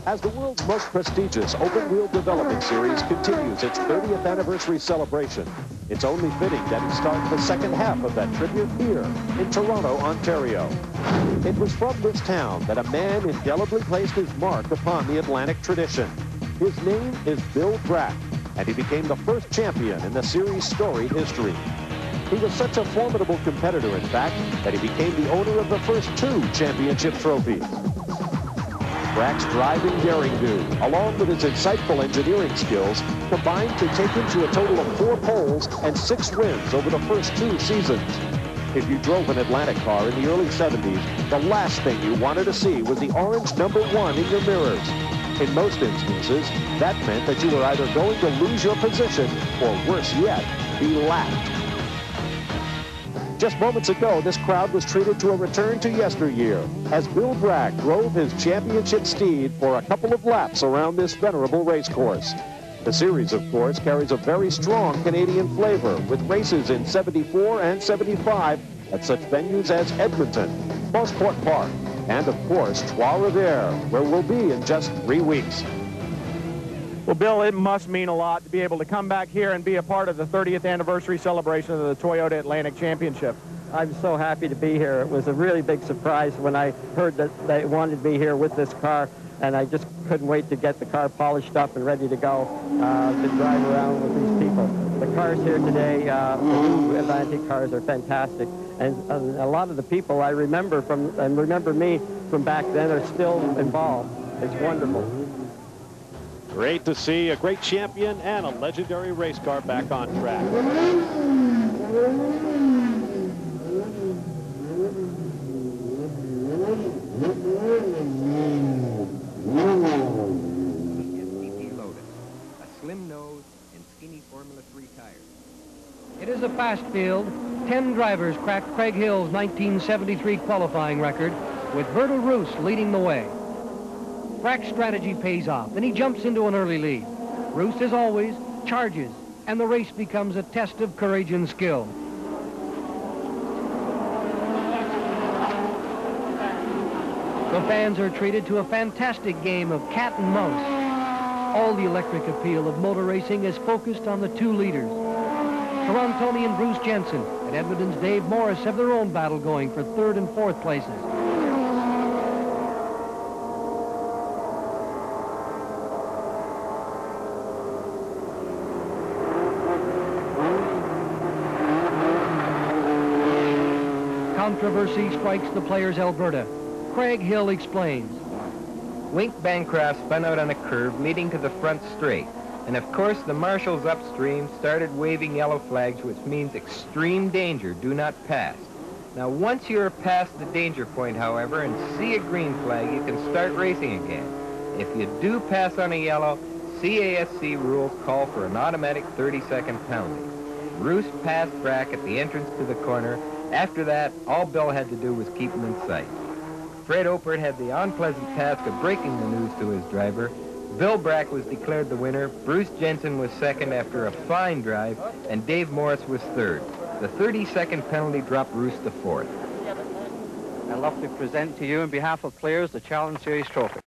As the world's most prestigious open-wheel development series continues its 30th anniversary celebration, it's only fitting that it starts the second half of that tribute here in Toronto, Ontario. It was from this town that a man indelibly placed his mark upon the Atlantic tradition. His name is Bill Brack, and he became the first champion in the series' storied history. He was such a formidable competitor, in fact, that he became the owner of the first 2 championship trophies. Brack's driving daring-do, along with his insightful engineering skills, combined to take him to a total of 4 poles and 6 wins over the first 2 seasons. If you drove an Atlantic car in the early 70s, the last thing you wanted to see was the orange #1 in your mirrors. In most instances, that meant that you were either going to lose your position or, worse yet, be lapped. Just moments ago, this crowd was treated to a return to yesteryear as Bill Brack drove his championship steed for a couple of laps around this venerable racecourse. The series, of course, carries a very strong Canadian flavor, with races in 74 and 75 at such venues as Edmonton, Busport Park, and, of course, Trois-Rivières, where we'll be in just 3 weeks. Well, Bill, it must mean a lot to be able to come back here and be a part of the 30th anniversary celebration of the Toyota Atlantic Championship. I'm so happy to be here. It was a really big surprise when I heard that they wanted me here with this car, and I just couldn't wait to get the car polished up and ready to go to drive around with these people. The cars here today, the new Atlantic cars, are fantastic, and a lot of the people I remember remember me from back then are still involved. It's wonderful. Great to see a great champion and a legendary race car back on track. A slim nose and skinny Formula 3 tires. It is a fast field. 10 drivers cracked Craig Hill's 1973 qualifying record, with Bertil Roos leading the way. Brack's strategy pays off, and he jumps into an early lead. Roos, as always, charges, and the race becomes a test of courage and skill. The fans are treated to a fantastic game of cat and mouse. All the electric appeal of motor racing is focused on the 2 leaders. Torontonian Bruce Jensen and Edmonton's Dave Morris have their own battle going for 3rd and 4th places. Controversy strikes the players' Alberta. Craig Hill explains. Wink Bancroft spun out on a curve leading to the front straight. And of course, the marshals upstream started waving yellow flags, which means extreme danger, do not pass. Now, once you're past the danger point, however, and see a green flag, you can start racing again. If you do pass on a yellow, CASC rules call for an automatic 30-second penalty. Roos passed Brack at the entrance to the corner. After that, all Bill had to do was keep him in sight. Fred Opert had the unpleasant task of breaking the news to his driver. Bill Brack was declared the winner, Bruce Jensen was second after a fine drive, and Dave Morris was third. The 30-second penalty dropped Roos to 4th. I'd love to present to you, on behalf of players, the Challenge Series trophy.